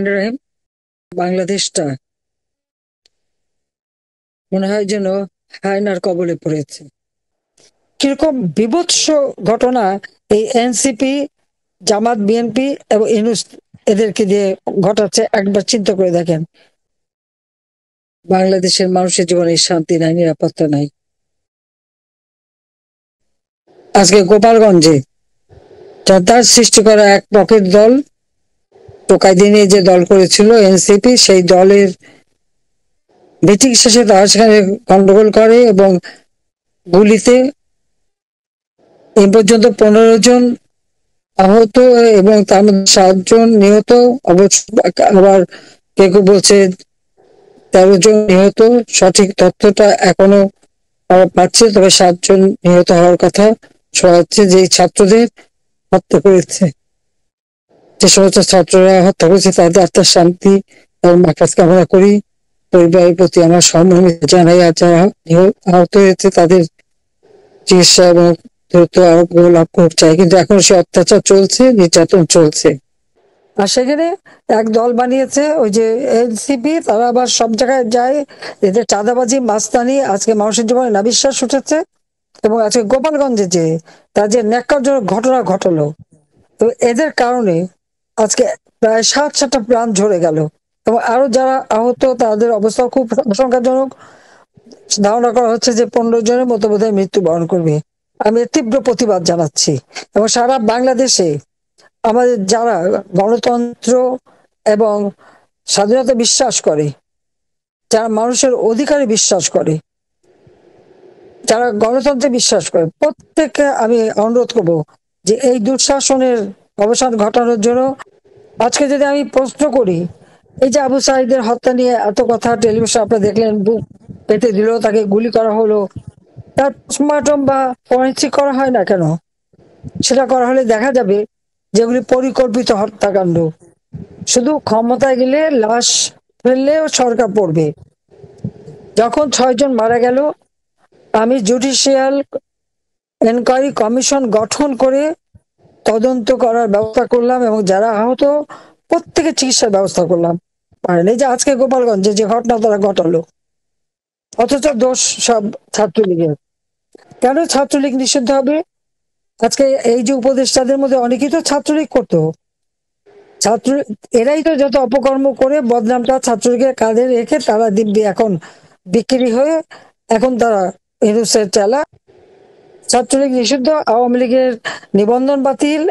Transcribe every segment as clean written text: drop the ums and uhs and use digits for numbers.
রহিম, বাংলাদেশটা মনে হয় যেন হায়নার কবলে পড়েছে। কিরকম বিভৎস ঘটনা এই এনসিপি, জামাত, বিএনপি এবং ইউনূস এদেরকে দিয়ে ঘটাচ্ছে। একবার চিন্তা করে দেখেন, বাংলাদেশের মানুষের জীবনে শান্তি নাই, নিরাপত্তা নাই। আজকে গোপালগঞ্জে তার সৃষ্টি করা এক পকেট দল, টোকাই দিনে যে দল করেছিল এনসিপি, সেই দলের মিটিং শেষে তারা সেখানে গন্ডগোল করে এবং গুলিতে এ পর্যন্ত 15 জন আহত এবং তার মধ্যে 7 জন নিহত। আবার কেউ কেউ বলছে 13 জন নিহত। সঠিক তথ্যটা এখনো পাচ্ছে, তবে 7 জন নিহত হওয়ার কথা শোনাচ্ছে। যে ছাত্রদের হত্যা করেছে, যে সমস্ত ছাত্ররা হত্যা করেছে, তাদের আত্মার শান্তি এবং মাকাজ কামনা করি। পরিবারের প্রতি আমার সহমর্মিতা জানাই, আর যারা আহত হয়েছে তাদের চিকিৎসা এবং দ্রুত আরোগ্য লাভ করতে চাই। কিন্তু এখন সে অত্যাচার চলছে, নির্যাতন চলছে। আর সেখানে এক দল বানিয়েছে ওই যে এনসিপি, তারা আবার সব জায়গায় যায়, এদের চাঁদাবাজি, মাস্তানি। আজকে মানুষের জীবনে নাবিশ্বাস উঠেছে। এবং আজকে গোপালগঞ্জে যে তার যে ন্যাক্কারজনক ঘটনা ঘটলো, তো এদের কারণে আজকে প্রায় 7-7টা প্রাণ ঝরে গেল। এবং আরো যারা আহত তাদের অবস্থা খুব আশঙ্কাজনক। ধারণা করা হচ্ছে যে 15 জনের মতো বোধহয় মৃত্যুবরণ করবে। আমি এর তীব্র প্রতিবাদ জানাচ্ছি। এবং সারা বাংলাদেশে আমাদের যারা গণতন্ত্র এবং স্বাধীনতা বিশ্বাস করে, যারা মানুষের অধিকারে বিশ্বাস করে, যারা গণতন্ত্রে বিশ্বাস করে, প্রত্যেককে আমি অনুরোধ করবো যে এই দুঃশাসনের অবসান ঘটানোর জন্য। আজকে যদি আমি প্রশ্ন করি, এই যে আবু সাঈদের হত্যা নিয়ে এত কথা টেলিভিশন আপনারা দেখলেন, বুক পেতে দিল, তাকে গুলি করা হলো, তার পোস্টমর্টম বা ফরেন্সিক করা হয় না কেন? সেটা করা হলে দেখা যাবে যেগুলি পরিকল্পিত হত্যাকাণ্ড। শুধু ক্ষমতায় গেলে লাশ ফেললেও সরকার পড়বে। যখন 6 জন মারা গেল, আমি জুডিশিয়াল এনকোয়ারি কমিশন গঠন করে তদন্ত করার ব্যবস্থা করলাম এবং যারা আহত প্রত্যেকের চিকিৎসার ব্যবস্থা করলাম। পারেন এই যে আজকে গোপালগঞ্জে যে ঘটনা তারা ঘটালো, অথচ দোষ সব ছাত্রলীগের। কেন ছাত্রলীগ নিষিদ্ধ হবে? আজকে এই যে উপদেষ্টাদের মধ্যে অনেকেই তো ছাত্রলীগ করতো। ছাত্র এরাই তো যত অপকর্ম করে বদনামটা ছাত্রলীগের কাঁধে রেখে তারা দিব্যি এখন বিক্রি হয়ে এখন তারা ইউনূসের চালা। ছাত্রলীগ নিষিদ্ধ, আওয়ামী লীগের নিবন্ধন বাতিল,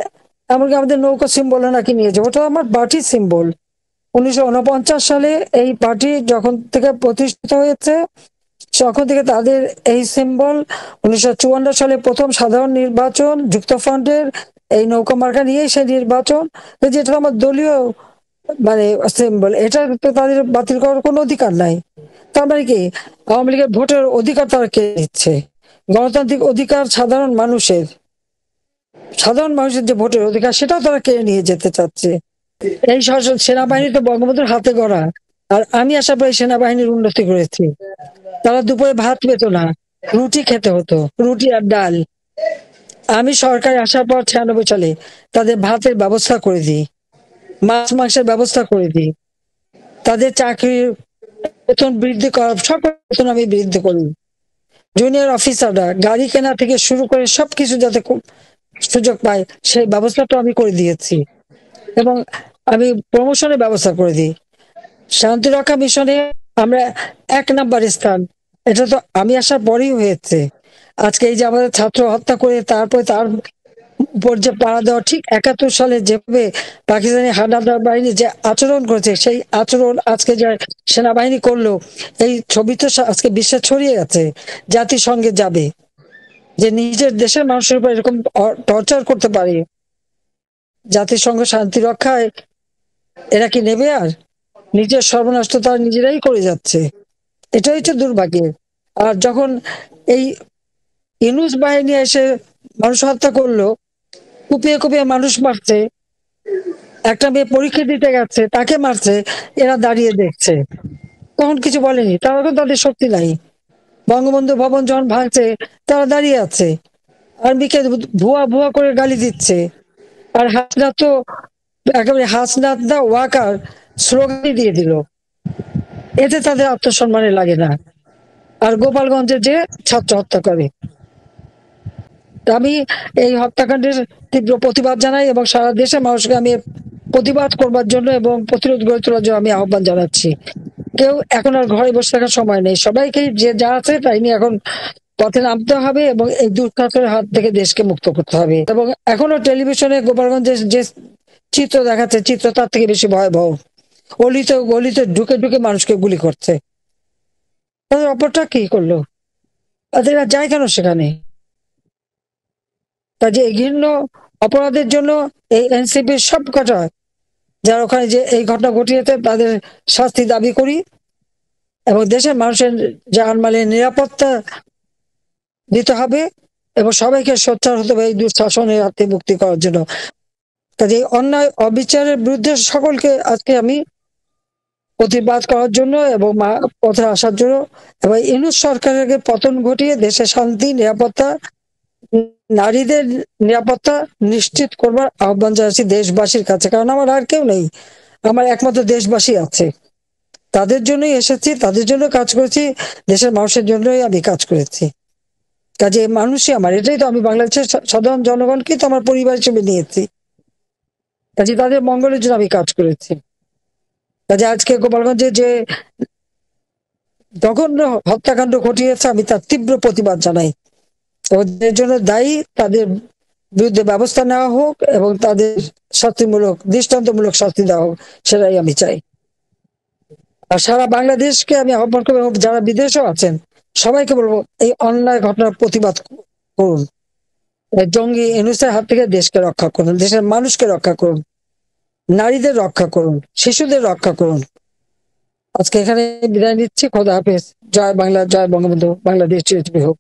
এমনকি আমাদের নৌকা সিম্বল নাকি নিয়েছে। ওটা আমার পার্টির সিম্বল। 1949 সালে এই পার্টি যখন থেকে প্রতিষ্ঠিত হয়েছে, তখন থেকে তাদের এই সিম্বল। 1954 সালে প্রথম সাধারণ নির্বাচন যুক্তফ্রন্টের এই নৌকা মার্কা নিয়েই সেই নির্বাচন, যেটা আমার দলীয় মানে সিম্বল। এটা তো তাদের বাতিল করার কোনো অধিকার নাই। তার মানে কি, আওয়ামী লীগের ভোটের অধিকার তারা কেড়ে নিচ্ছে। গণতান্ত্রিক অধিকার সাধারণ মানুষের যে ভোটের অধিকার, সেটাও তারা কেড়ে নিয়ে যেতে চাচ্ছে। এই সেনাবাহিনী তো বঙ্গবন্ধুর হাতে গড়া। আর আমি আসার পরে সেনাবাহিনীর উন্নতি করেছি। তারা দুপুরে ভাত পেত না, রুটি খেতে হতো, রুটি আর ডাল। আমি সরকারে আসার পর 96 সালে তাদের ভাতের ব্যবস্থা করে দিই, মাছ মাংসের ব্যবস্থা করে দিই, তাদের চাকরির বেতন বৃদ্ধি করার সব বেতন আমি বৃদ্ধি করি। জুনিয়র অফিসাররা গাড়ি কেনা থেকে শুরু করে সবকিছু যাতে সুযোগ পায় সেই ব্যবস্থাটা আমি করে দিয়েছি। এবং আমি প্রমোশনের ব্যবস্থা করে দিই। শান্তি রক্ষা মিশনে আমরা 1 নাম্বার স্থান। এটা তো আমি আসার পরেই হয়েছে। আজকে এই যে আমাদের ছাত্র হত্যা করে তারপরে তার উপর যে পাড়া দেওয়া, ঠিক 71 সালে যেভাবে পাকিস্তানি হানাদার বাহিনী যে আচরণ করেছে, সেই আচরণ আজকে যে সেনাবাহিনী করলো, এই ছবি তো আজকে বিশ্বে ছড়িয়ে গেছে, জাতিসংঘে যাবে যে নিজের দেশের মানুষের উপর এরকম টর্চার করতে পারে। জাতিসংঘ শান্তি রক্ষায় এরা কি নেবে? আর নিজের সর্বনাশ তো তারা নিজেরাই করে যাচ্ছে। এটাই হচ্ছে দুর্ভাগ্যের। আর যখন এই ইউনূস বাহিনী এসে মানুষ হত্যা করলো, কুপিয়ে কুপিয়ে মানুষ মারছে, একটা মেয়ে পরীক্ষা দিতে গেছে তাকে মারছে, এরা দাঁড়িয়ে দেখছে, তখন কিছু বলেনি। তারা তো তাদের শক্তি নাই। বঙ্গবন্ধু ভবন যখন ভাঙছে, তারা দাঁড়িয়ে আছে, আর্মিকে ভুয়া ভুয়া করে গালি দিচ্ছে। আর হাসনাত তো একেবারে হাসনাত দা ওয়াকার, স্লোগানই দিয়ে দিল, এতে তাদের আত্মসম্মানে লাগে না। আর গোপালগঞ্জে যে ছাত্র হত্যা করে, আমি এই হত্যাকাণ্ডের তীব্র প্রতিবাদ জানাই এবং সারা দেশের মানুষকে আমি প্রতিবাদ করবার জন্য এবং প্রতিরোধ গড়ে তোলার জন্য আমি আহ্বান জানাচ্ছি। কেউ এখন আর ঘরে বসে থাকার সময় নেই, সবাইকে যে যা আছে তাই নিয়ে এখন পথে নামতে হবে এবং এই দুঃখাতের হাত থেকে দেশকে মুক্ত করতে হবে। এবং এখনো টেলিভিশনে গোপালগঞ্জের যে চিত্র দেখাচ্ছে, চিত্র তার থেকে বেশি ভয়াবহ। অলিতে গলিতে ঢুকে ঢুকে মানুষকে গুলি করছে। তাদের অপরটা কি করলো? তাদের আর যায় কেন সেখানে? কাজে এই ঘৃণ্য অপরাধের জন্য এই এনসিপির সব কটা যারা ওখানে যে এই ঘটনা ঘটিয়েছে তাদের শাস্তি দাবি করি এবং দেশের মানুষের জানমালের নিরাপত্তা দিতে হবে এবং সবাইকে সোচ্চার হতে হবে এই দুঃশাসনের হাতে মুক্তি করার জন্য। কাজে এই অন্যায় অবিচারের বিরুদ্ধে সকলকে আজকে আমি প্রতিবাদ করার জন্য এবং পথে আসার জন্য এবং ইউনূস সরকারের পতন ঘটিয়ে দেশে শান্তি নিরাপত্তা, নারীদের নিরাপত্তা নিশ্চিত করবার আহ্বান জানাচ্ছি দেশবাসীর কাছে। কারণ আমার আর কেউ নেই, আমার একমাত্র দেশবাসী আছে। তাদের জন্যই এসেছি, তাদের জন্য কাজ করেছি, দেশের মানুষের জন্যই আমি কাজ করেছি। কাজে মানুষই আমার, এটাই তো আমি বাংলাদেশের সাধারণ জনগণকে তো আমার পরিবার হিসেবে নিয়েছি। কাজে তাদের মঙ্গলের জন্য আমি কাজ করেছি। কাজে আজকে গোপালগঞ্জে যে জঘন্য হত্যাকাণ্ড ঘটিয়েছে আমি তার তীব্র প্রতিবাদ জানাই। ওদের জন্য দায়ী তাদের বিরুদ্ধে ব্যবস্থা নেওয়া হোক এবং তাদের শাস্তিমূলক দৃষ্টান্তমূলক শাস্তি দেওয়া হোক, সেটাই আমি চাই। আর সারা বাংলাদেশকে আমি আহ্বান করবো, যারা বিদেশেও আছেন সবাইকে বলবো এই অন্যায় ঘটনার প্রতিবাদ করুন। জঙ্গি ইউনূসের হাত থেকে দেশকে রক্ষা করুন, দেশের মানুষকে রক্ষা করুন, নারীদের রক্ষা করুন, শিশুদের রক্ষা করুন। আজকে এখানে বিদায় নিচ্ছি। খোদা হাফেজ। জয় বাংলা, জয় বঙ্গবন্ধু, বাংলাদেশ চিরজীবী হোক।